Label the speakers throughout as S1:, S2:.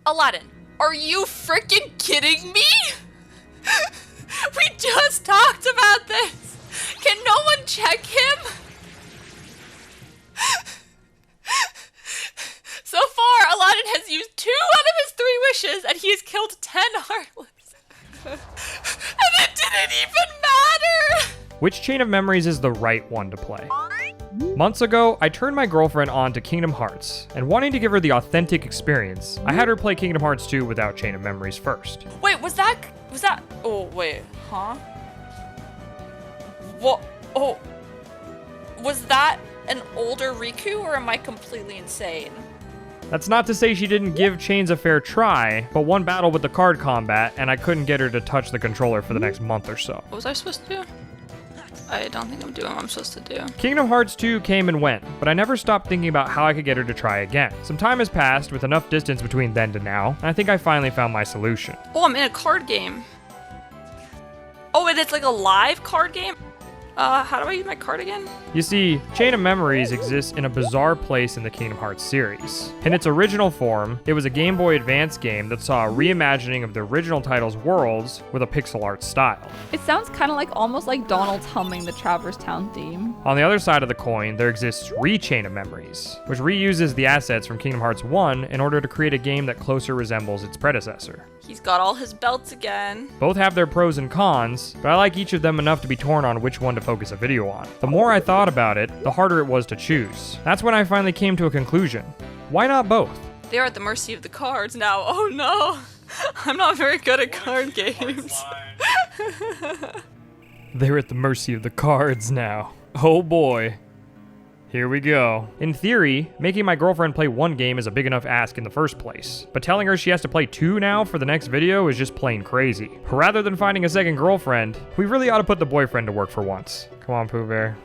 S1: Aladdin, are you freaking kidding me? We just talked about this. Can no one check him? So far, Aladdin has used 2 out of his 3 wishes, and he has killed 10 Heartless. And it didn't even matter!
S2: Which Chain of Memories is the right one to play? Months ago, I turned my girlfriend on to Kingdom Hearts, and wanting to give her the authentic experience, I had her play Kingdom Hearts 2 without Chain of Memories first.
S1: Wait, was that, oh, wait, huh? What, oh, was that an older Riku, or am I completely insane?
S2: That's not to say she didn't give Chains a fair try, but one battle with the card combat, and I couldn't get her to touch the controller for the next month or so.
S1: What was I supposed to do? I don't think I'm doing what I'm supposed to do.
S2: Kingdom Hearts 2 came and went, but I never stopped thinking about how I could get her to try again. Some time has passed with enough distance between then to now, and I think I finally found my solution.
S1: Oh, I'm in a card game. Oh, and it's like a live card game? How do I use my card again?
S2: You see, Chain of Memories exists in a bizarre place in the Kingdom Hearts series. In its original form, it was a Game Boy Advance game that saw a reimagining of the original title's worlds with a pixel art style.
S3: It sounds kind of like almost like Donald's humming the Traverse Town theme.
S2: On the other side of the coin, there exists Re-Chain of Memories, which reuses the assets from Kingdom Hearts 1 in order to create a game that closer resembles its predecessor.
S1: He's got all his belts again.
S2: Both have their pros and cons, but I like each of them enough to be torn on which one to focus a video on. The more I thought about it, the harder it was to choose. That's when I finally came to a conclusion. Why not both?
S1: They're at the mercy of the cards now. Oh no! I'm not very good at card games.
S2: They're at the mercy of the cards now. Oh boy. Here we go. In theory, making my girlfriend play one game is a big enough ask in the first place, but telling her she has to play 2 now for the next video is just plain crazy. Rather than finding a second girlfriend, we really ought to put the boyfriend to work for once. Come on, Pooh Bear.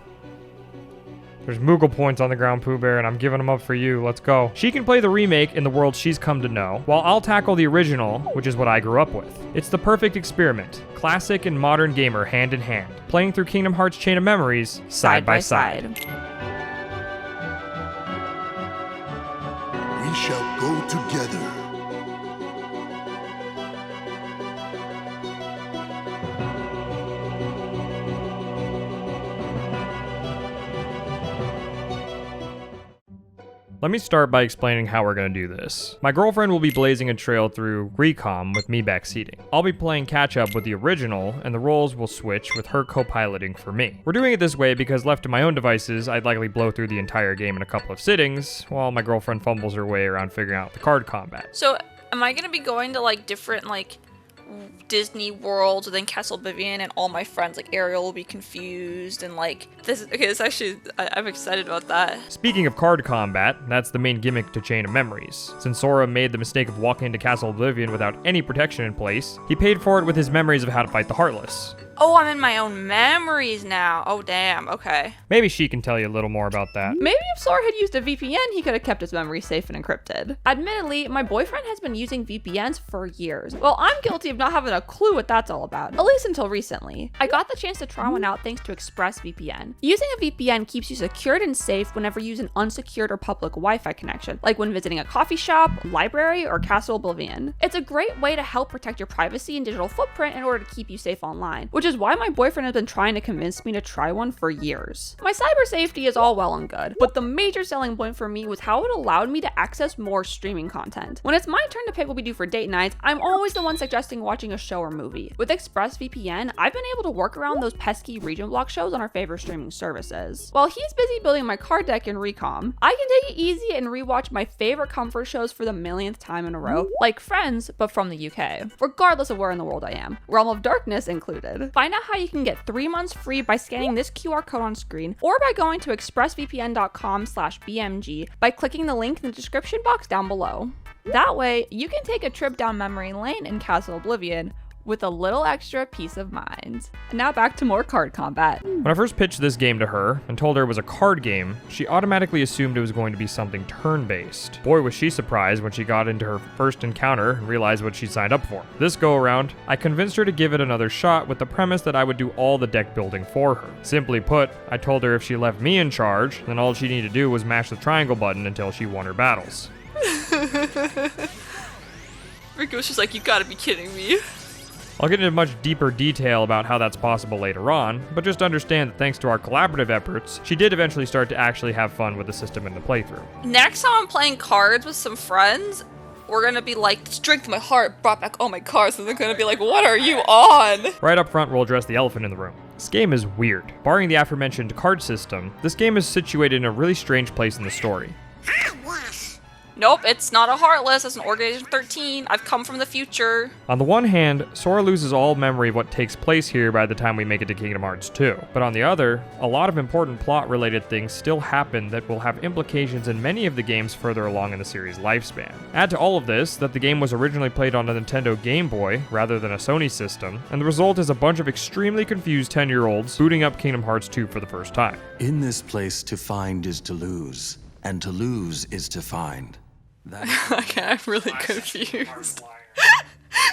S2: There's Moogle points on the ground, Pooh Bear, and I'm giving them up for you. Let's go. She can play the remake in the world she's come to know, while I'll tackle the original, which is what I grew up with. It's the perfect experiment. Classic and modern gamer hand in hand, playing through Kingdom Hearts Chain of Memories side by side.
S4: We shall go together.
S2: Let me start by explaining how we're going to do this. My girlfriend will be blazing a trail through Recom with me backseating. I'll be playing catch up with the original, and the roles will switch with her co-piloting for me. We're doing it this way because left to my own devices, I'd likely blow through the entire game in a couple of sittings, while my girlfriend fumbles her way around figuring out the card combat.
S1: So, am I gonna be going to like different like Disney worlds within Castle Oblivion, and all my friends like Ariel will be confused and like this? Okay, this actually I'm excited about that.
S2: Speaking of card combat, that's the main gimmick to Chain of Memories. Since Sora made the mistake of walking into Castle Oblivion without any protection in place, he paid for it with his memories of how to fight the Heartless.
S1: Oh, I'm in my own memories now. Oh, damn. Okay.
S2: Maybe she can tell you a little more about that.
S3: Maybe if Sora had used a VPN, he could have kept his memories safe and encrypted. Admittedly, my boyfriend has been using VPNs for years. Well, I'm guilty of not having a clue what that's all about, at least until recently. I got the chance to try one out thanks to ExpressVPN. Using a VPN keeps you secured and safe whenever you use an unsecured or public Wi-Fi connection, like when visiting a coffee shop, library, or Castle Oblivion. It's a great way to help protect your privacy and digital footprint in order to keep you safe online, which is why my boyfriend has been trying to convince me to try one for years. My cyber safety is all well and good, but the major selling point for me was how it allowed me to access more streaming content. When it's my turn to pick what we do for date nights, I'm always the one suggesting watching a show or movie. With ExpressVPN, I've been able to work around those pesky region block shows on our favorite streaming services. While he's busy building my card deck in Recom, I can take it easy and rewatch my favorite comfort shows for the millionth time in a row, like Friends, but from the UK, regardless of where in the world I am, Realm of Darkness included. Find out how you can get 3 months free by scanning this QR code on screen, or by going to expressvpn.com/bmg by clicking the link in the description box down below. That way, you can take a trip down memory lane in Castle Oblivion with a little extra peace of mind. And now back to more card combat.
S2: When I first pitched this game to her and told her it was a card game, she automatically assumed it was going to be something turn-based. Boy, was she surprised when she got into her first encounter and realized what she signed up for. This go around, I convinced her to give it another shot with the premise that I would do all the deck building for her. Simply put, I told her if she left me in charge, then all she needed to do was mash the triangle button until she won her battles.
S1: Riku was just like, you gotta be kidding me.
S2: I'll get into much deeper detail about how that's possible later on, but just understand that thanks to our collaborative efforts, she did eventually start to actually have fun with the system in the playthrough.
S1: Next time I'm playing cards with some friends, we're gonna be like, strength of my heart brought back all my cards, and they're gonna be like, what are you on?
S2: Right up front, we'll address the elephant in the room. This game is weird. Barring the aforementioned card system, this game is situated in a really strange place in the story.
S1: Nope, it's not a Heartless, it's an Organization 13. I've come from the future.
S2: On the one hand, Sora loses all memory of what takes place here by the time we make it to Kingdom Hearts 2. But on the other, a lot of important plot-related things still happen that will have implications in many of the games further along in the series' lifespan. Add to all of this that the game was originally played on a Nintendo Game Boy rather than a Sony system, and the result is a bunch of extremely confused 10-year-olds booting up Kingdom Hearts 2 for the first time.
S4: In this place, to find is to lose, and to lose is to find.
S1: Okay, I'm really confused.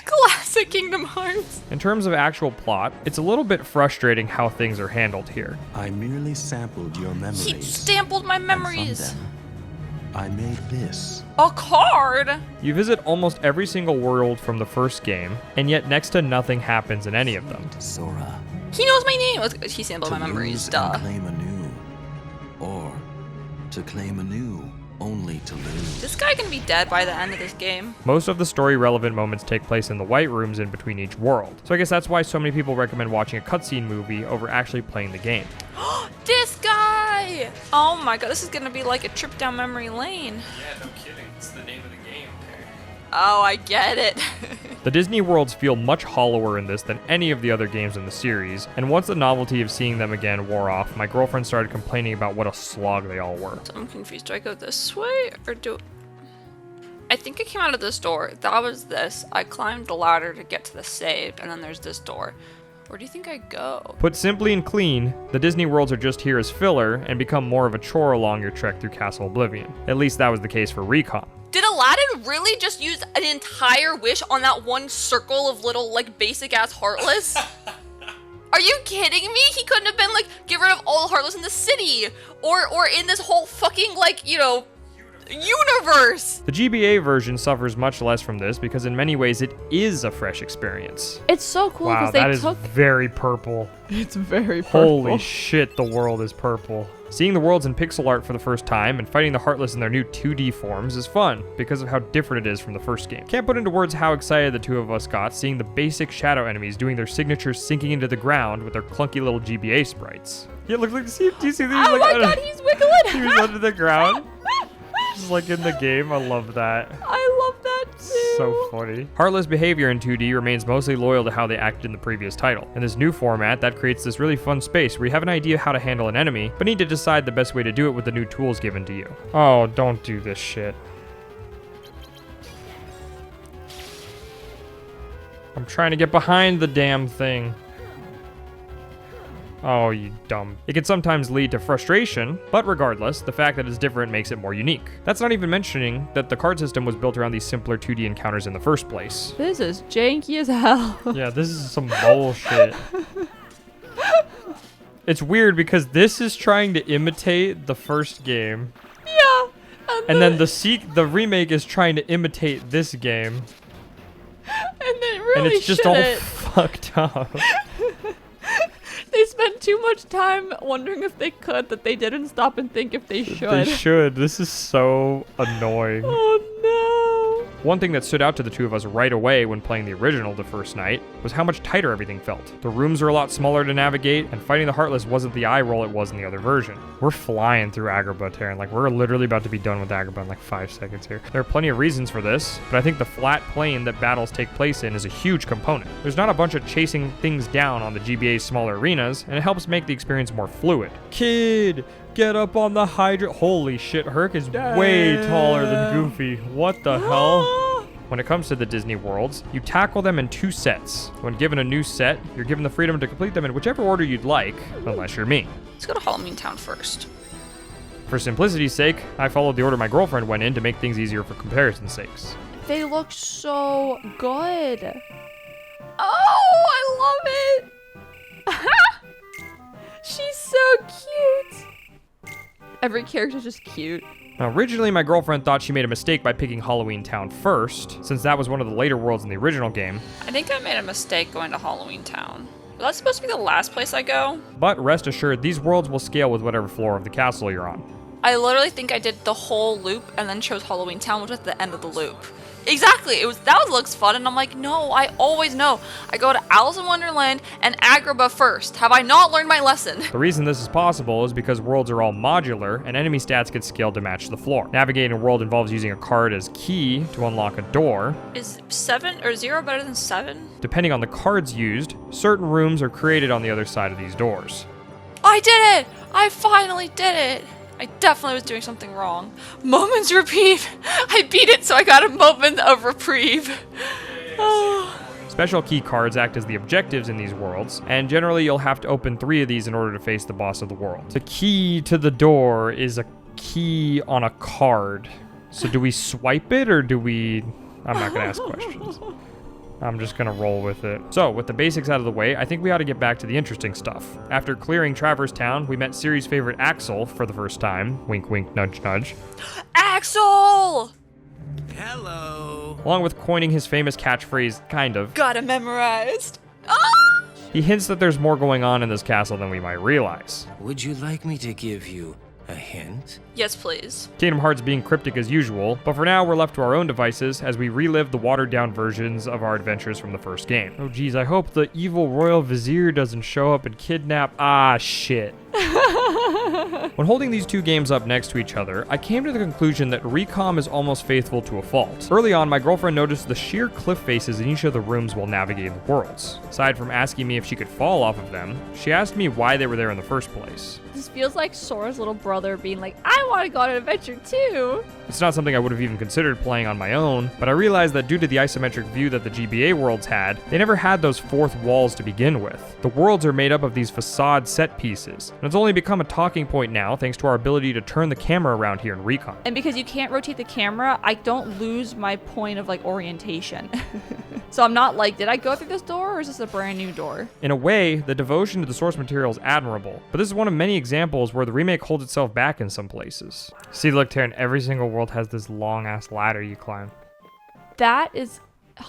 S1: Classic Kingdom Hearts.
S2: In terms of actual plot, it's a little bit frustrating how things are handled here.
S4: I merely sampled your memories.
S1: He sampled my
S4: and
S1: memories.
S4: from them, I made this.
S1: A card?
S2: You visit almost every single world from the first game, and yet next to nothing happens in any of them.
S4: Sora.
S1: He knows my name. He sampled
S4: To
S1: my memories,
S4: lose
S1: duh.
S4: and claim anew, or to claim anew, only to lose.
S1: This guy can be dead by the end of this game.
S2: Most of the story-relevant moments take place in the white rooms in between each world, so I guess that's why so many people recommend watching a cutscene movie over actually playing the game.
S1: This guy! Oh my god, this is gonna be like a trip down memory lane.
S2: Yeah, no kidding. It's the name of the game.
S1: Oh, I get it.
S2: The Disney worlds feel much hollower in this than any of the other games in the series, and once the novelty of seeing them again wore off, my girlfriend started complaining about what a slog they all were.
S1: So I'm confused. Do I go this way or do... I think I came out of this door. That was this. I climbed the ladder to get to the save, and then there's this door. Where do you think I go?
S2: Put simply and clean, the Disney worlds are just here as filler and become more of a chore along your trek through Castle Oblivion. At least that was the case for Recon.
S1: Did Aladdin really just use an entire wish on that one circle of little, like, basic-ass Heartless? Are you kidding me? He couldn't have been like, get rid of all the Heartless in the city! Or in this whole fucking, like, you know, universe!
S2: The GBA version suffers much less from this because in many ways it is a fresh experience.
S3: It's so cool
S2: Wow,
S3: because
S2: that
S3: they
S2: is
S3: took.
S2: very purple.
S3: It's very purple.
S2: Holy shit, the world is purple. Seeing the worlds in pixel art for the first time and fighting the Heartless in their new 2D forms is fun because of how different it is from the first game. Can't put into words how excited the two of us got seeing the basic shadow enemies doing their signatures sinking into the ground with their clunky little GBA sprites. Yeah, look, do you see these?
S3: Oh my god, he's wiggling!
S2: He was under the ground. Just like in the game, I love that.
S3: I love that too.
S2: So funny. Heartless behavior in 2D remains mostly loyal to how they acted in the previous title. In this new format, that creates this really fun space where you have an idea how to handle an enemy, but need to decide the best way to do it with the new tools given to you. Oh, don't do this shit. I'm trying to get behind the damn thing. Oh, you dumb. It can sometimes lead to frustration, but regardless, the fact that it's different makes it more unique. That's not even mentioning that the card system was built around these simpler 2D encounters in the first place.
S3: This is janky as hell.
S2: Yeah, this is some bullshit. It's weird because this is trying to imitate the first game.
S3: Yeah.
S2: And then the remake is trying to imitate this game.
S3: And it really
S2: And it's just all
S3: shouldn't.
S2: fucked up.
S3: They spent too much time wondering if they could that they didn't stop and think if they should.
S2: They should. This is so annoying.
S3: Oh no.
S2: One thing that stood out to the two of us right away when playing the original the first night was how much tighter everything felt. The rooms are a lot smaller to navigate, and fighting the Heartless wasn't the eye roll it was in the other version. We're flying through Agrabah, Terran. Like, we're literally about to be done with Agrabah in like 5 seconds here. There are plenty of reasons for this, but I think the flat plane that battles take place in is a huge component. There's not a bunch of chasing things down on the GBA's smaller arenas, and it helps make the experience more fluid. Kid! Get up on the Hydra. Holy shit, Herc is way taller than Goofy. What the hell? When it comes to the Disney worlds, you tackle them in 2 sets. When given a new set, you're given the freedom to complete them in whichever order you'd like, unless you're me.
S1: Let's go to Halloween Town first.
S2: For simplicity's sake, I followed the order my girlfriend went in to make things easier for comparison's sakes.
S3: They look so good. Oh, I love it. She's so cute. Every character's just cute.
S2: Now, originally, my girlfriend thought she made a mistake by picking Halloween Town first, since that was one of the later worlds in the original game.
S3: I think I made a mistake going to Halloween Town. Was that supposed to be the last place I go?
S2: But rest assured, these worlds will scale with whatever floor of the castle you're on.
S1: I literally think I did the whole loop and then chose Halloween Town, which was the end of the loop. Exactly, that looks fun, and I'm like, no, I always know. I go to Alice in Wonderland and Agrabah first. Have I not learned my lesson?
S2: The reason this is possible is because worlds are all modular, and enemy stats get scaled to match the floor. Navigating a world involves using a card as key to unlock a door.
S1: Is 7 or 0 better than 7?
S2: Depending on the cards used, certain rooms are created on the other side of these doors.
S1: I did it! I finally did it! I definitely was doing something wrong. Moment's reprieve! I beat it, so I got a moment of reprieve. Oh.
S2: Special key cards act as the objectives in these worlds, and generally you'll have to open 3 of these in order to face the boss of the world. The key to the door is a key on a card. So do we swipe it, or do we... I'm not going to ask questions. I'm just gonna roll with it. So, with the basics out of the way, I think we ought to get back to the interesting stuff. After clearing Traverse Town, we met series favorite Axel for the first time. Wink, wink, nudge, nudge.
S1: Axel!
S4: Hello.
S2: Along with coining his famous catchphrase, kind of.
S1: Got it memorized. Ah!
S2: He hints that there's more going on in this castle than we might realize.
S4: Would you like me to give you a hint?
S1: Yes, please.
S2: Kingdom Hearts being cryptic as usual, but for now we're left to our own devices as we relive the watered-down versions of our adventures from the first game. Oh geez, I hope the evil royal vizier doesn't show up and kidnap... Ah, shit. When holding these 2 games up next to each other, I came to the conclusion that Recom is almost faithful to a fault. Early on, my girlfriend noticed the sheer cliff faces in each of the rooms while navigating the worlds. Aside from asking me if she could fall off of them, she asked me why they were there in the first place.
S3: This feels like Sora's little brother being like, I want to go on an adventure too.
S2: It's not something I would have even considered playing on my own, but I realized that due to the isometric view that the GBA worlds had, they never had those 4th walls to begin with. The worlds are made up of these facade set pieces, and it's only become a talking point now thanks to our ability to turn the camera around here in Recon.
S3: And because you can't rotate the camera, I don't lose my point of like orientation. So I'm not like, did I go through this door or is this a brand new door?
S2: In a way, the devotion to the source material is admirable, but this is one of many examples where the remake holds itself back in some places. See, look, Taryn, every single world has this long-ass ladder you climb.
S3: That is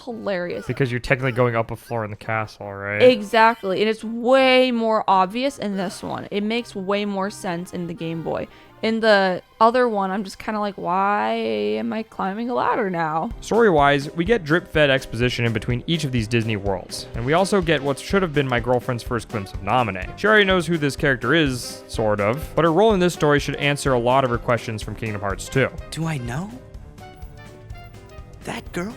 S3: hilarious.
S2: Because you're technically going up a floor in the castle, right?
S3: Exactly, and it's way more obvious in this one. It makes way more sense in the Game Boy. In the other one, I'm just kind of like, why am I climbing a ladder now?
S2: Story-wise, we get drip-fed exposition in between each of these Disney worlds, and we also get what should have been my girlfriend's first glimpse of Naminé. She already knows who this character is, sort of, but her role in this story should answer a lot of her questions from Kingdom Hearts 2.
S4: Do I know that girl?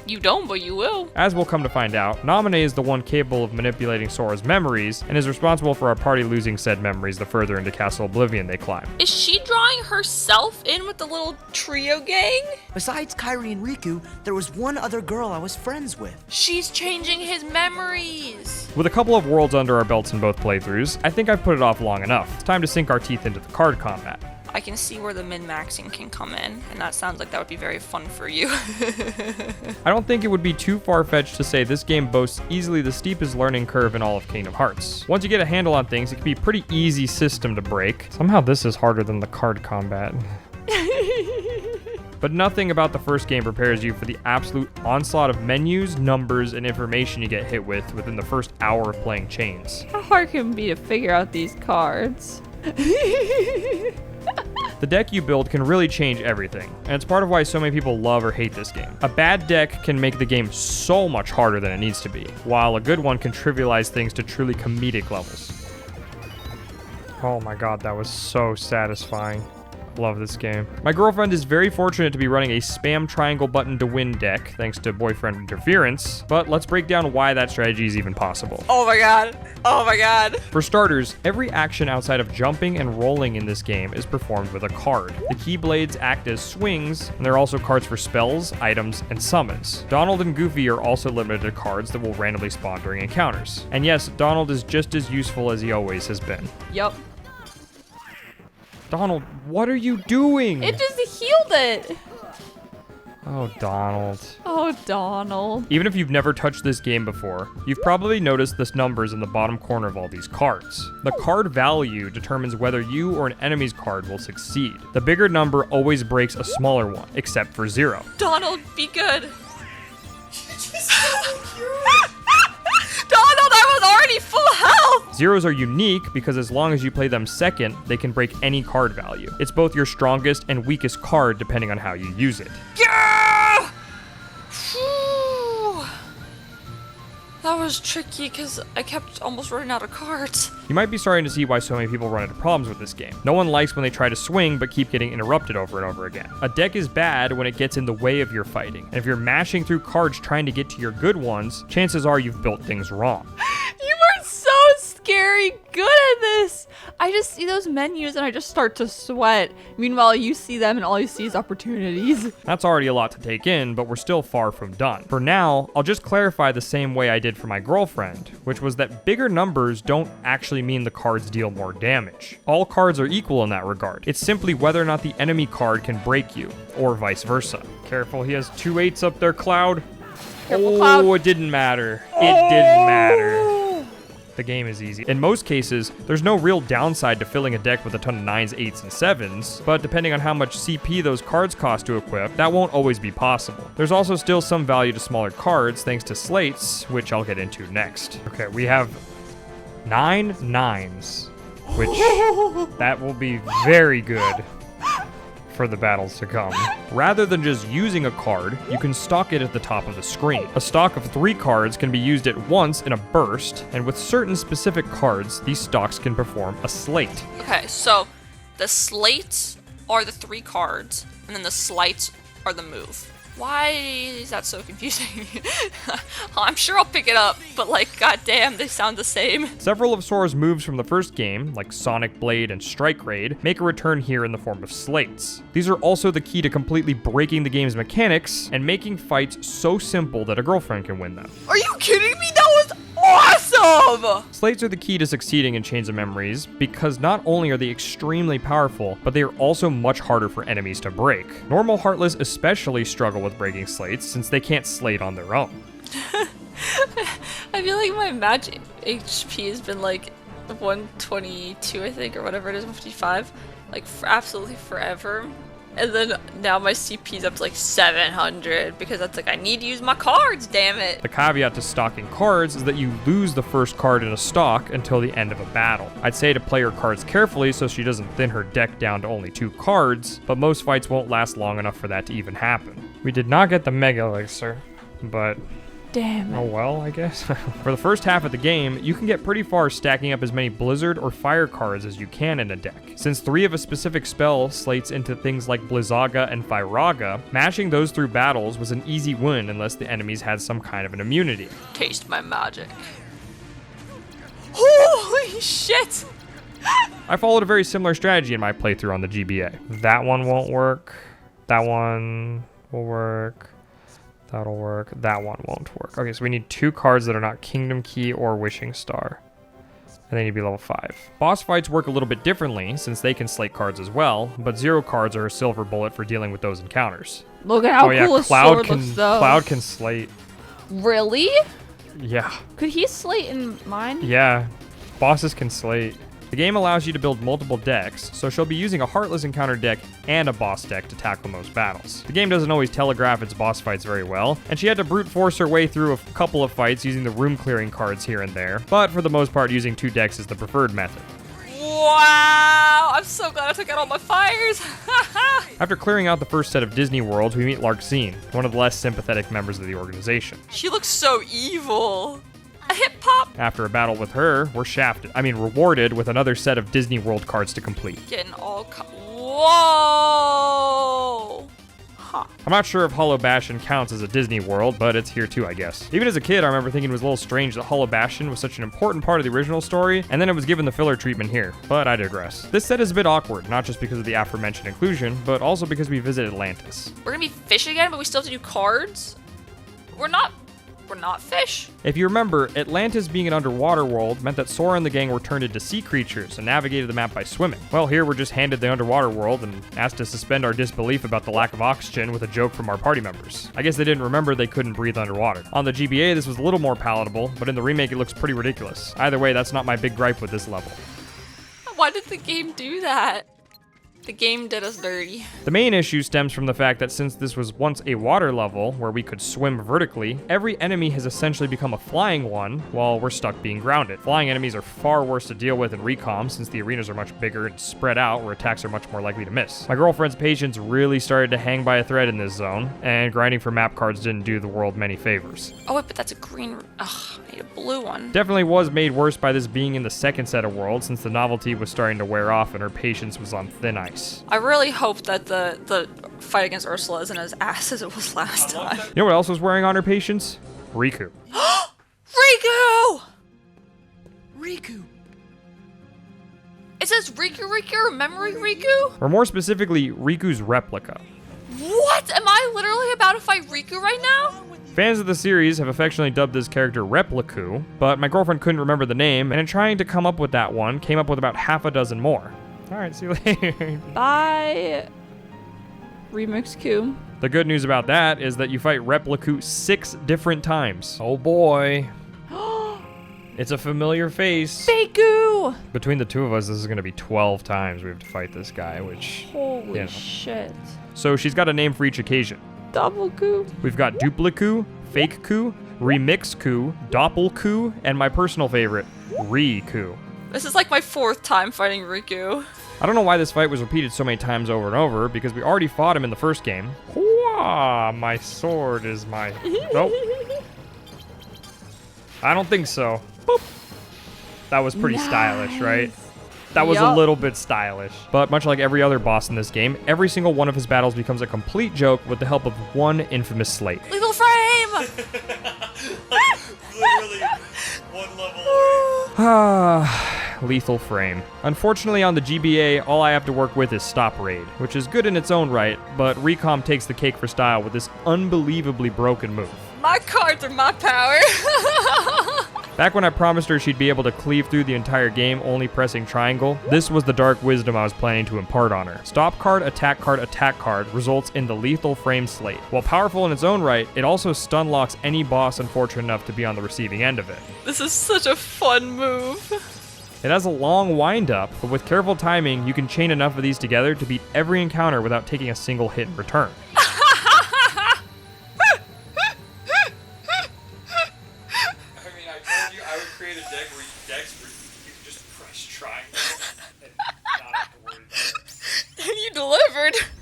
S1: You don't, but you will.
S2: As we'll come to find out, Naminé is the one capable of manipulating Sora's memories, and is responsible for our party losing said memories the further into Castle Oblivion they climb.
S1: Is she drawing herself in with the little trio gang?
S5: Besides Kairi and Riku, there was one other girl I was friends with.
S1: She's changing his memories.
S2: With a couple of worlds under our belts in both playthroughs, I think I've put it off long enough. It's time to sink our teeth into the card combat.
S1: I can see where the min-maxing can come in, and that sounds like that would be very fun for you.
S2: I don't think it would be too far-fetched to say this game boasts easily the steepest learning curve in all of Kingdom Hearts. Once you get a handle on things, it can be a pretty easy system to break. Somehow this is harder than the card combat. But nothing about the first game prepares you for the absolute onslaught of menus, numbers, and information you get hit with within the first hour of playing Chains.
S3: How hard can it be to figure out these cards?
S2: The deck you build can really change everything, and it's part of why so many people love or hate this game. A bad deck can make the game so much harder than it needs to be, while a good one can trivialize things to truly comedic levels. Oh my god, that was so satisfying. Love this game. My girlfriend is very fortunate to be running a spam triangle button to win deck, thanks to boyfriend interference, but let's break down why that strategy is even possible.
S1: Oh my god. Oh my god.
S2: For starters, every action outside of jumping and rolling in this game is performed with a card. The Keyblades act as swings, and there are also cards for spells, items, and summons. Donald and Goofy are also limited to cards that will randomly spawn during encounters. And yes, Donald is just as useful as he always has been.
S3: Yup.
S2: Donald, what are you doing?
S3: It just healed it.
S2: Oh, Donald.
S3: Oh, Donald.
S2: Even if you've never touched this game before, you've probably noticed the numbers in the bottom corner of all these cards. The card value determines whether you or an enemy's card will succeed. The bigger number always breaks a smaller one, except for 0.
S1: Donald, be good. Donald, I was already full health!
S2: Zeros are unique because as long as you play them second, they can break any card value. It's both your strongest and weakest card depending on how you use it.
S1: Yeah! Whew. That was tricky because I kept almost running out of cards.
S2: You might be starting to see why so many people run into problems with this game. No one likes when they try to swing but keep getting interrupted over and over again. A deck is bad when it gets in the way of your fighting. And if you're mashing through cards trying to get to your good ones, chances are you've built things wrong.
S3: You are so scary good at this. I just see those menus and I just start to sweat. Meanwhile, you see them and all you see is opportunities.
S2: That's already a lot to take in, but we're still far from done. For now, I'll just clarify the same way I did for my girlfriend, which was that bigger numbers don't actually mean the cards deal more damage. All cards are equal in that regard. It's simply whether or not the enemy card can break you, or vice versa. Careful, he has 2 8s up there, Cloud.
S3: Careful,
S2: Oh,
S3: Cloud.
S2: it didn't matter. It didn't matter. The game is easy. In most cases, there's no real downside to filling a deck with a ton of 9s, 8s, and 7s, but depending on how much CP those cards cost to equip, that won't always be possible. There's also still some value to smaller cards thanks to slates, which I'll get into next. Okay, we have 9 9s, which that will be very good for the battles to come. Rather than just using a card, you can stock it at the top of the screen. A stock of 3 cards can be used at once in a burst, and with certain specific cards, these stocks can perform a slate.
S1: Okay, so the slates are the 3 cards, and then the slights are the move. Why is that so confusing? I'm sure I'll pick it up, but like, goddamn, they sound the same.
S2: Several of Sora's moves from the first game, like Sonic Blade and Strike Raid, make a return here in the form of slates. These are also the key to completely breaking the game's mechanics and making fights so simple that a girlfriend can win them.
S1: Are you kidding me? That was awesome!
S2: Slates are the key to succeeding in Chains of Memories because not only are they extremely powerful, but they are also much harder for enemies to break. Normal Heartless especially struggle with breaking slates since they can't slate on their own.
S1: I feel like my match HP has been like 122, I think, or whatever it is, 155, like for absolutely forever. And then now my CP's up to like 700 because that's like, I need to use my cards, damn it.
S2: The caveat to stocking cards is that you lose the first card in a stock until the end of a battle. I'd say to play her cards carefully so she doesn't thin her deck down to only 2 cards, but most fights won't last long enough for that to even happen. We did not get the Mega Elixir, but
S3: Damn
S2: oh
S3: it.
S2: well, I guess. For the first half of the game, you can get pretty far stacking up as many Blizzard or Fire cards as you can in a deck. Since 3 of a specific spell slates into things like Blizzaga and Firaga, mashing those through battles was an easy win unless the enemies had some kind of an immunity.
S1: Taste my magic. Holy shit!
S2: I followed a very similar strategy in my playthrough on the GBA. That one won't work. That one will work. That'll work. That one won't work. Okay, so we need 2 cards that are not Kingdom Key or Wishing Star. And they need to be level 5. Boss fights work a little bit differently since they can slate cards as well, but 0 cards are a silver bullet for dealing with those encounters.
S3: Look at how cool his sword looks, though.
S2: Cloud can slate.
S3: Really?
S2: Yeah.
S3: Could he slate in mine?
S2: Yeah. Bosses can slate. The game allows you to build multiple decks, so she'll be using a Heartless encounter deck and a boss deck to tackle most battles. The game doesn't always telegraph its boss fights very well, and she had to brute force her way through a couple of fights using the room clearing cards here and there, but for the most part using 2 decks is the preferred method.
S1: Wow! I'm so glad I took out all my fires!
S2: After clearing out the first set of Disney worlds, we meet Larxene, one of the less sympathetic members of the organization.
S1: She looks so evil. A hip pop!
S2: After a battle with her, we're rewarded with another set of Disney World cards to complete.
S1: Getting all whoa! Huh.
S2: I'm not sure if Hollow Bastion counts as a Disney World, but it's here too, I guess. Even as a kid, I remember thinking it was a little strange that Hollow Bastion was such an important part of the original story, and then it was given the filler treatment here, but I digress. This set is a bit awkward, not just because of the aforementioned inclusion, but also because we visit Atlantis.
S1: We're gonna be fish again, but we still have to do cards? We're not were not fish.
S2: If you remember, Atlantis being an underwater world meant that Sora and the gang were turned into sea creatures and navigated the map by swimming. Well, here we're just handed the underwater world and asked to suspend our disbelief about the lack of oxygen with a joke from our party members. I guess they didn't remember they couldn't breathe underwater. On the GBA, this was a little more palatable, but in the remake, it looks pretty ridiculous. Either way, that's not my big gripe with this level.
S1: Why did the game do that? The game did us dirty.
S2: The main issue stems from the fact that since this was once a water level where we could swim vertically, every enemy has essentially become a flying one while we're stuck being grounded. Flying enemies are far worse to deal with in Recom since the arenas are much bigger and spread out where attacks are much more likely to miss. My girlfriend's patience really started to hang by a thread in this zone, and grinding for map cards didn't do the world many favors.
S1: Oh wait, but that's a green. Ugh, I need a blue one.
S2: Definitely was made worse by this being in the second set of worlds since the novelty was starting to wear off and her patience was on thin ice.
S1: I really hope that the fight against Ursula isn't as ass as it was last time.
S2: You know what else was wearing on her patience? Riku.
S1: Riku!
S5: Riku.
S1: It says Riku, Memory Riku?
S2: Or more specifically, Riku's replica.
S1: What? Am I literally about to fight Riku right now?
S2: Fans of the series have affectionately dubbed this character Repliku, but my girlfriend couldn't remember the name, and in trying to come up with that one, came up with about half a dozen more. Alright, see you later.
S3: Bye. Remixku.
S2: The good news about that is that you fight Repliku 6 different times. Oh boy. It's a familiar face.
S3: Baku!
S2: Between the two of us, this is going to be 12 times we have to fight this guy, which...
S3: Holy shit.
S2: So she's got a name for each occasion.
S3: Doppelku.
S2: We've got Dupliku, Fake-ku, Remixku, Doppelku, and my personal favorite, Riku.
S1: This is like my 4th time fighting Riku.
S2: I don't know why this fight was repeated so many times over and over, because we already fought him in the first game. Whoa, my sword is my... Nope. I don't think so. Boop. That was pretty stylish, right? That was a little bit stylish. But much like every other boss in this game, every single one of his battles becomes a complete joke with the help of one infamous slate.
S1: Lethal frame!
S6: Literally one level.
S2: Ah, lethal frame. Unfortunately, on the GBA, all I have to work with is Stop Raid, which is good in its own right, but Recom takes the cake for style with this unbelievably broken move.
S1: My cards are my power.
S2: Back when I promised her she'd be able to cleave through the entire game only pressing triangle, this was the dark wisdom I was planning to impart on her. Stop card, attack card results in the lethal frame slate. While powerful in its own right, it also stun locks any boss unfortunate enough to be on the receiving end of it.
S1: This is such a fun move.
S2: It has a long wind up, but with careful timing, you can chain enough of these together to beat every encounter without taking a single hit in return.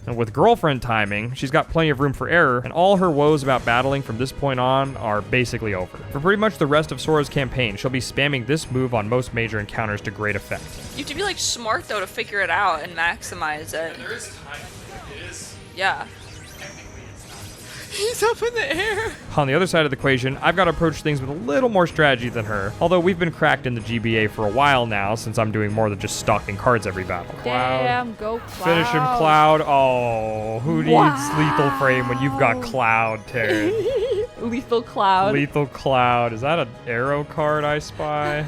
S2: And with girlfriend timing, she's got plenty of room for error, and all her woes about battling from this point on are basically over. For pretty much the rest of Sora's campaign, she'll be spamming this move on most major encounters to great effect.
S1: You have to be like smart though to figure it out and maximize it.
S6: There is time. It is.
S1: Yeah. He's up in the air.
S2: On the other side of the equation, I've got to approach things with a little more strategy than her, although we've been cracked in the GBA for a while now since I'm doing more than just stalking cards every battle.
S3: Damn, go Cloud.
S2: Finish him, Cloud. Oh, who needs lethal frame when you've got Cloud, Taryn?
S3: Lethal Cloud.
S2: Lethal Cloud. Is that an arrow card I spy?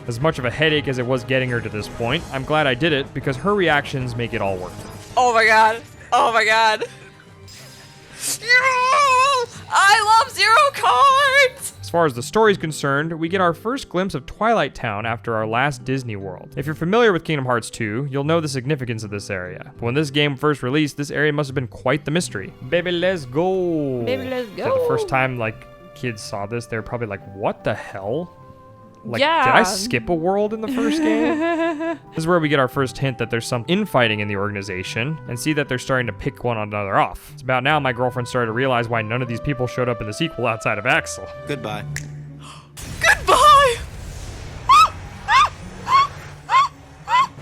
S2: As much of a headache as it was getting her to this point, I'm glad I did it because her reactions make it all worth it.
S1: Oh my god. Oh my god. I love 0 cards!
S2: As far as the story's concerned, we get our first glimpse of Twilight Town after our last Disney World. If you're familiar with Kingdom Hearts 2, you'll know the significance of this area. But when this game first released, this area must have been quite the mystery. Baby, let's go!
S3: Baby, let's
S2: So
S3: go!
S2: the first time, kids saw this, they were probably like, what the hell?
S3: Yeah.
S2: Did I skip a world in the first game? This is where we get our first hint that there's some infighting in the organization and see that they're starting to pick one another off. It's about now my girlfriend started to realize why none of these people showed up in the sequel outside of Axel.
S4: Goodbye.
S1: Goodbye!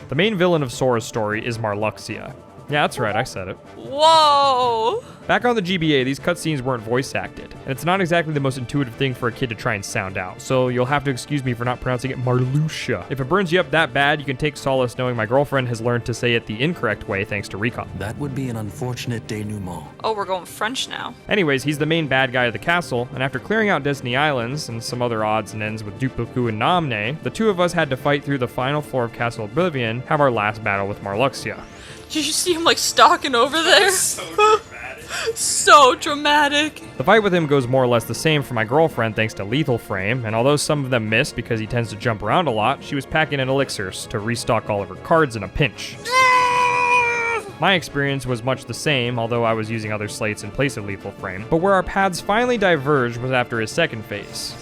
S2: The main villain of Sora's story is Marluxia. Yeah, that's right, I said it.
S1: Whoa!
S2: Back on the GBA, these cutscenes weren't voice acted, and it's not exactly the most intuitive thing for a kid to try and sound out, so you'll have to excuse me for not pronouncing it Marluxia. If it burns you up that bad, you can take solace knowing my girlfriend has learned to say it the incorrect way thanks to Recon.
S4: That would be an unfortunate denouement.
S1: Oh, we're going French now.
S2: Anyways, he's the main bad guy of the castle, and after clearing out Destiny Islands and some other odds and ends with Dupliku and Namne, the two of us had to fight through the final floor of Castle Oblivion, have our last battle with Marluxia.
S1: Did you see him like stalking over there?
S6: So dramatic.
S1: So dramatic.
S2: The fight with him goes more or less the same for my girlfriend thanks to Lethal Frame, and although some of them missed because he tends to jump around a lot, she was packing in elixirs to restock all of her cards in a pinch. My experience was much the same, although I was using other slates in place of Lethal Frame, but where our paths finally diverged was after his second phase.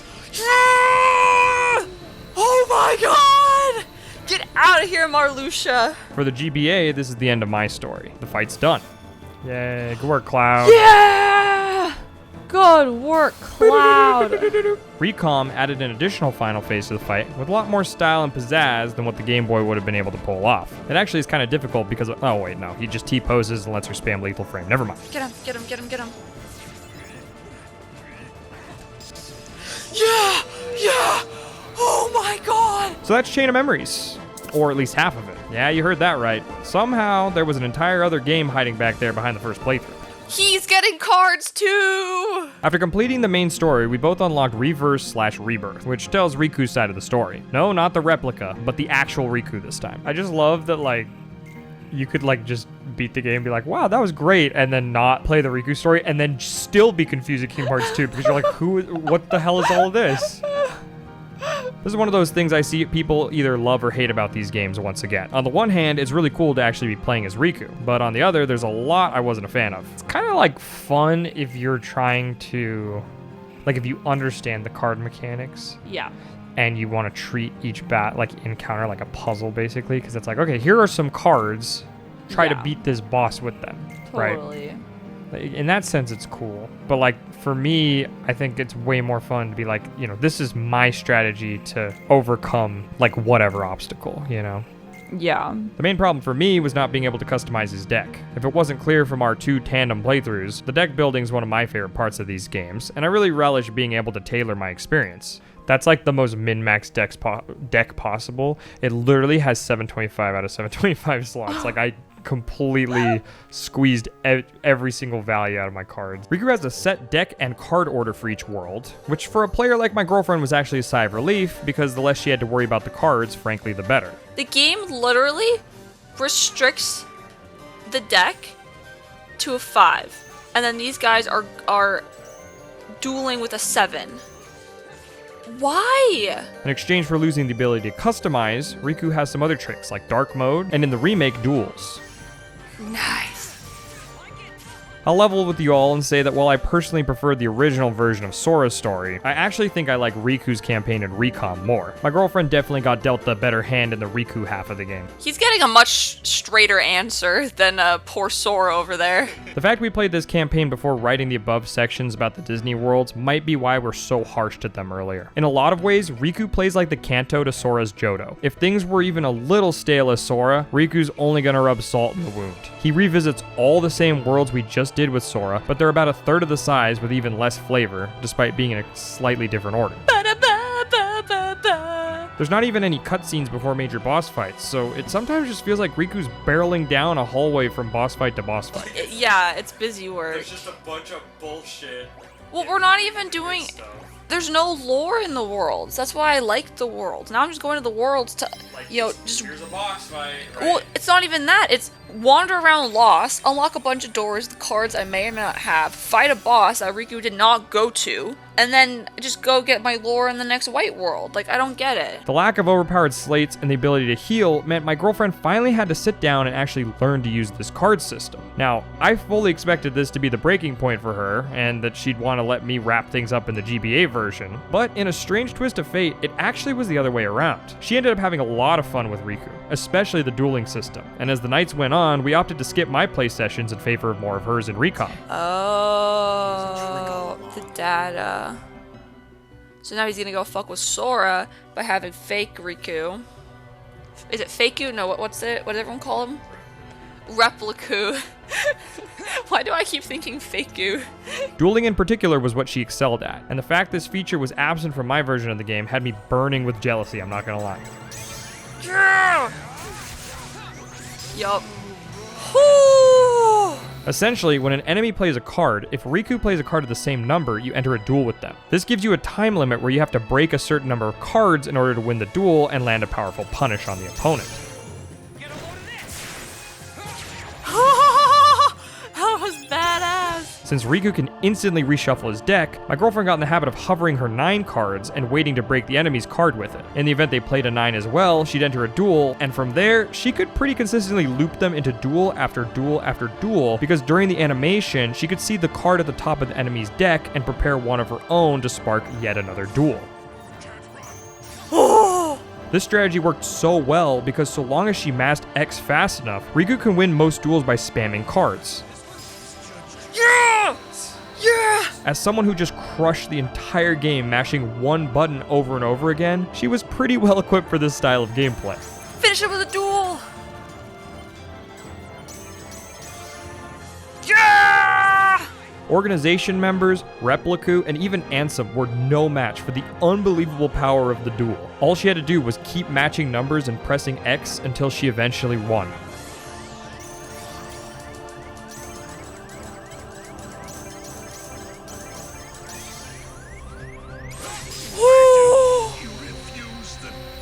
S1: Oh my god! Get out of here, Marluxia.
S2: For the GBA, this is the end of my story. The fight's done. Yay, good work, Cloud.
S3: Yeah! Good work, Cloud.
S2: Recom added an additional final phase to the fight with a lot more style and pizzazz than what the Game Boy would have been able to pull off. It actually is kind of difficult because oh wait, no, he just T-poses and lets her spam Lethal Frame. Never mind.
S1: Get him, get him, get him, get him. Yeah! Yeah! Oh my god!
S2: So that's Chain of Memories. Or at least half of it. Yeah, you heard that right. Somehow, there was an entire other game hiding back there behind the first playthrough.
S1: He's getting cards too!
S2: After completing the main story, we both unlocked Reverse/Rebirth, which tells Riku's side of the story. No, not the replica, but the actual Riku this time. I just love that, like, you could, like, just beat the game and be like, wow, that was great, and then not play the Riku story, and then still be confused at Kingdom Hearts 2, because you're like, what the hell is all this? This is one of those things I see people either love or hate about these games once again. On the one hand, it's really cool to actually be playing as Riku, but on the other, there's a lot I wasn't a fan of. It's kind of like fun if you're trying to, like if you understand the card mechanics
S3: Yeah.
S2: and you want to treat each encounter like a puzzle basically, because it's like, okay, here are some cards, try to
S3: Yeah.
S2: beat this boss with them, right?
S3: Totally.
S2: In that sense, it's cool. But, like, for me, I think it's way more fun to be like, you know, this is my strategy to overcome, like, whatever obstacle, you know?
S3: Yeah.
S2: The main problem for me was not being able to customize his deck. If it wasn't clear from our 2 tandem playthroughs, the deck building is one of my favorite parts of these games, and I really relish being able to tailor my experience. That's like the most min-max deck possible. It literally has 725 out of 725 slots. Like, I completely squeezed every single value out of my cards. Riku has a set deck and card order for each world, which for a player like my girlfriend was actually a sigh of relief, because the less she had to worry about the cards, frankly, the better.
S1: The game literally restricts the deck to a 5. And then these guys are dueling with a 7. Why?
S2: In exchange for losing the ability to customize, Riku has some other tricks like dark mode and in the remake duels.
S1: Nice.
S2: I'll level with you all and say that while I personally prefer the original version of Sora's story, I actually think I like Riku's campaign in Recon more. My girlfriend definitely got dealt the better hand in the Riku half of the game.
S1: He's getting a much straighter answer than poor Sora over there.
S2: The fact we played this campaign before writing the above sections about the Disney worlds might be why we're so harsh to them earlier. In a lot of ways, Riku plays like the Kanto to Sora's Johto. If things were even a little stale as Sora, Riku's only gonna rub salt in the wound. He revisits all the same worlds we just did with Sora, but they're about a third of the size with even less flavor, despite being in a slightly different order. There's not even any cutscenes before major boss fights, so it sometimes just feels like Riku's barreling down a hallway from boss fight to boss fight.
S1: Yeah, it's busy work.
S6: There's just a bunch of bullshit.
S1: Well, we're not even doing...
S6: Stuff.
S1: There's no lore in the worlds. That's why I like the worlds. Now I'm just going to the worlds to, you know, just...
S6: Here's a boss fight, right?
S1: Well, it's not even that. It's wander around lost, unlock a bunch of doors, the cards I may or may not have, fight a boss that Riku did not go to, and then just go get my lore in the next white world. Like, I don't get it.
S2: The lack of overpowered slates and the ability to heal meant my girlfriend finally had to sit down and actually learn to use this card system. Now, I fully expected this to be the breaking point for her, and that she'd want to let me wrap things up in the GBA version, but in a strange twist of fate, it actually was the other way around. She ended up having a lot of fun with Riku, especially the dueling system, and as the nights went on, we opted to skip my play sessions in favor of more of hers in Recon.
S1: Oh, the data. So now he's gonna go fuck with Sora by having fake Riku. Is it Faku? No, what's it? What does everyone call him? Repliku. Why do I keep thinking fake-ku?
S2: Dueling in particular was what she excelled at, and the fact this feature was absent from my version of the game had me burning with jealousy, I'm not gonna lie.
S1: Yeah! Yup.
S2: Essentially, when an enemy plays a card, if Riku plays a card of the same number, you enter a duel with them. This gives you a time limit where you have to break a certain number of cards in order to win the duel and land a powerful punish on the opponent.
S1: That was badass.
S2: Since Riku can instantly reshuffle his deck, my girlfriend got in the habit of hovering her 9 cards and waiting to break the enemy's card with it. In the event they played a 9 as well, she'd enter a duel, and from there, she could pretty consistently loop them into duel after duel after duel, because during the animation, she could see the card at the top of the enemy's deck and prepare one of her own to spark yet another duel. This strategy worked so well because so long as she massed X fast enough, Riku can win most duels by spamming cards.
S1: Yeah! Yeah!
S2: As someone who just crushed the entire game mashing one button over and over again, she was pretty well equipped for this style of gameplay.
S1: Finish it with a duel! Yeah!
S2: Organization members, Repliku, and even Ansem were no match for the unbelievable power of the duel. All she had to do was keep matching numbers and pressing X until she eventually won.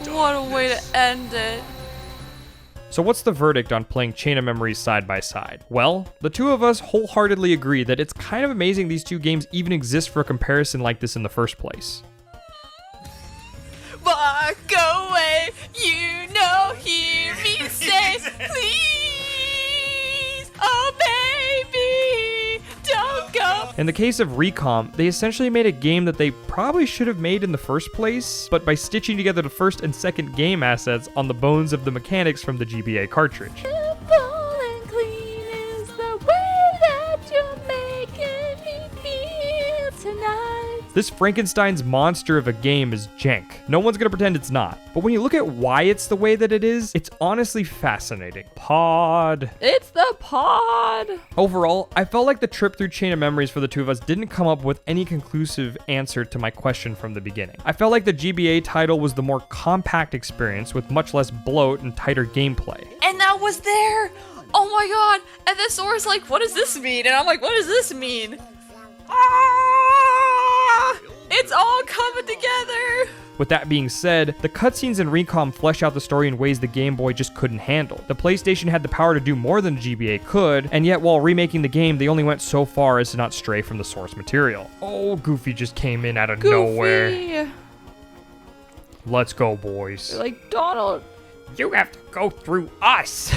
S1: What a way to end it.
S2: So what's the verdict on playing Chain of Memories side by side? Well, the two of us wholeheartedly agree that it's kind of amazing these two games even exist for a comparison like this in the first place.
S1: Walk away, you know, hear me say, please, oh baby, don't go.
S2: In the case of Recom, they essentially made a game that they probably should have made in the first place, but by stitching together the first and second game assets on the bones of the mechanics from the GBA cartridge.
S3: Simple and clean is the way that you're making me feel tonight.
S2: This Frankenstein's monster of a game is jank. No one's gonna pretend it's not. But when you look at why it's the way that it is, it's honestly fascinating. Pod.
S3: It's the pod.
S2: Overall, I felt like the trip through Chain of Memories for the two of us didn't come up with any conclusive answer to my question from the beginning. I felt like the GBA title was the more compact experience with much less bloat and tighter gameplay.
S1: And that was there. Oh my god. And the Sora's like, what does this mean? And I'm like, what does this mean? Ah! It's all coming together.
S2: With that being said, the cutscenes in Recom flesh out the story in ways the Game Boy just couldn't handle. The PlayStation had the power to do more than the GBA could, and yet while remaking the game, they only went so far as to not stray from the source material. Oh, Goofy just came in out of nowhere. Let's go, boys.
S3: You're like, Donald.
S2: You have to go through us.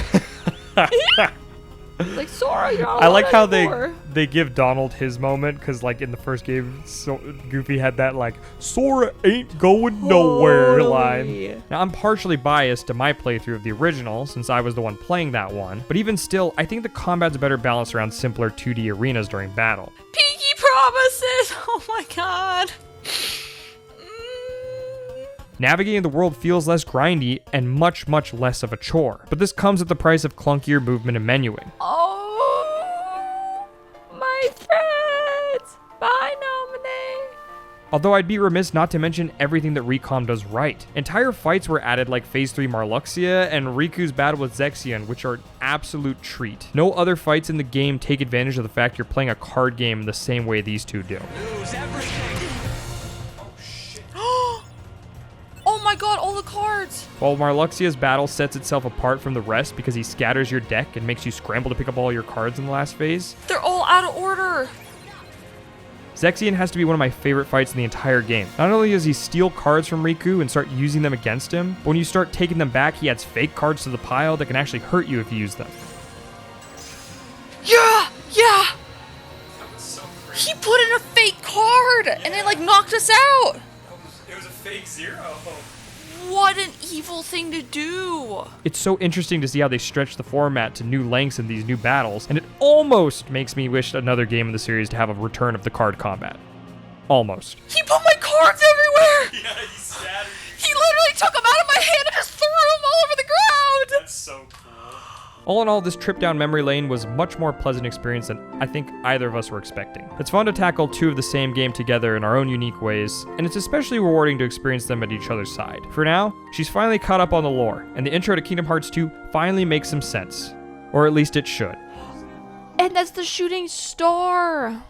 S3: Like, Sora, you're all
S2: I like how
S3: anymore.
S2: they give Donald his moment, because like in the first game, Goofy had that like, Sora ain't going nowhere line. Now I'm partially biased to my playthrough of the original, since I was the one playing that one, but even still, I think the combat's better balanced around simpler 2D arenas during battle.
S1: Pinky promises. Oh my god.
S2: Navigating the world feels less grindy and much, much less of a chore, but this comes at the price of clunkier movement and menuing.
S3: Oh, my friends. Bye, Nominee.
S2: Although I'd be remiss not to mention everything that Recom does right. Entire fights were added like Phase 3 Marluxia and Riku's battle with Zexion, which are an absolute treat. No other fights in the game take advantage of the fact you're playing a card game the same way these two do.
S1: Oh my god, all the cards.
S2: While Marluxia's battle sets itself apart from the rest because he scatters your deck and makes you scramble to pick up all your cards in the last phase,
S1: They're all out of order.
S2: Zexion has to be one of my favorite fights in the entire game. Not only does he steal cards from Riku and start using them against him, but when you start taking them back, he adds fake cards to the pile that can actually hurt you if you use them.
S1: Yeah. He put in a fake card and it like knocked us out.
S6: It was a fake 0.
S1: What an evil thing to do.
S2: It's so interesting to see how they stretch the format to new lengths in these new battles, and it almost makes me wish another game in the series to have a return of the card combat. Almost.
S1: He put my cards everywhere.
S6: Yeah, he scattered.
S1: He literally took them out of my hand and just threw them all over the ground.
S6: That's so cool.
S2: All in all, this trip down memory lane was a much more pleasant experience than I think either of us were expecting. It's fun to tackle two of the same game together in our own unique ways, and it's especially rewarding to experience them at each other's side. For now, she's finally caught up on the lore, and the intro to Kingdom Hearts 2 finally makes some sense. Or at least it should.
S3: And that's the shooting star.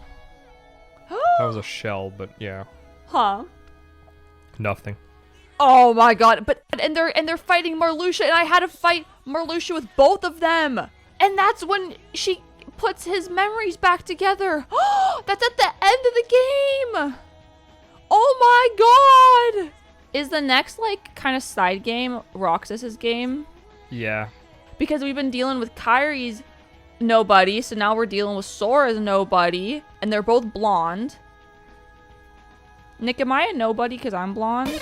S2: That was a shell, but yeah.
S3: Huh?
S2: Nothing.
S3: Oh my god, but and they're fighting Marluxia, and I had to fight Marluxia with both of them. And that's when she puts his memories back together. That's at the end of the game. Oh my god. Is the next like kind of side game Roxas's game?
S2: Yeah.
S3: Because we've been dealing with Kyrie's nobody, so now we're dealing with Sora's nobody, and they're both blonde. Nick, am I a nobody because I'm blonde?